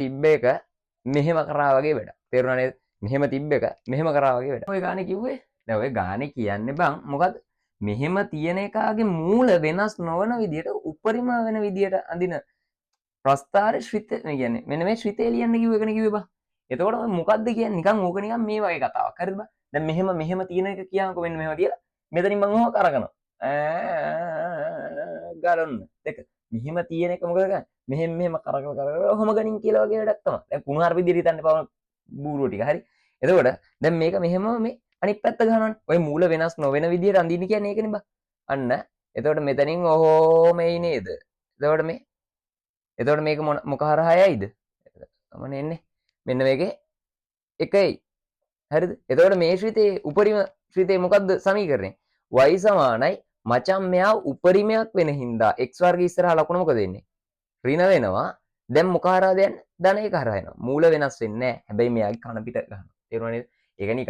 තිබ්බ එක මෙහෙම කරා වගේ වැඩක්. තේරුණා නේද? මෙහෙම තිබ්බ එක මෙහෙම කරා වගේ වැඩක්. ඔය ගානේ කිව්වේ. දැන් ඔය ගානේ කියන්නේ බං මොකද්ද? මෙහෙම තියෙන එකාගේ මූල වෙනස් නොවන විදියට උපරිම වෙන විදියට අඳින ප්‍රස්ථාර ශ්‍රිත කියන්නේ මෙන්න මේ ශ්‍රිතේ ලියන්න කිව්ව එකනේ කිව්වේ බං. එතකොට මොකද්ද කියන්නේ? නිකන් ඕක නිකන් මේ වගේ කතාවක්. හරිද බං? දැන් මෙහෙම තියෙන එක කියනකො මෙන්න මෙහෙම කියලා. මෙතනින් මම ඕක කරගනවා. ගලන්න දෙක. මෙහෙම තියෙන එක මොකද කරන්නේ? මෙහෙම කරකල ඔහොම ගනින් කියලා වගේ වැඩක් තමයි. දැන් කුණාර විදිහට හිතන්න පවන බූරුව ටික. හරි. එතකොට දැන් මේක මෙහෙම මේ අනිත් පැත්ත ගහනවනේ. ඔය මූල වෙනස් නොවන විදිහට අඳින්න කියන්නේ ඒකනේ බං. අන්න. එතකොට මෙතනින් ඔහොම එයි නේද? එතකොට මේක මොක හරහා යයිද? තමන එන්නේ. මෙන්න මේකේ එකයි. හරිද? එතකොට මේ ශ්‍රිතේ උපරිම ශ්‍රිතේ මොකද්ද සමීකරණය? y සමානයි මචං මෙයා උපරිමයක් වෙන හින්දා x වර්ගය ඉස්සරහා ලකුණ මොකද වෙන්නේ? ඍණ වෙනවා. දැන් මොක හරහාද යන්නේ? ධන එක හරහා යනවා. මූල වෙනස් වෙන්නේ නැහැ. හැබැයි මෙයාගේ කන පිට ගන්නවා. තේරුණා නේද? ඒක නිකන්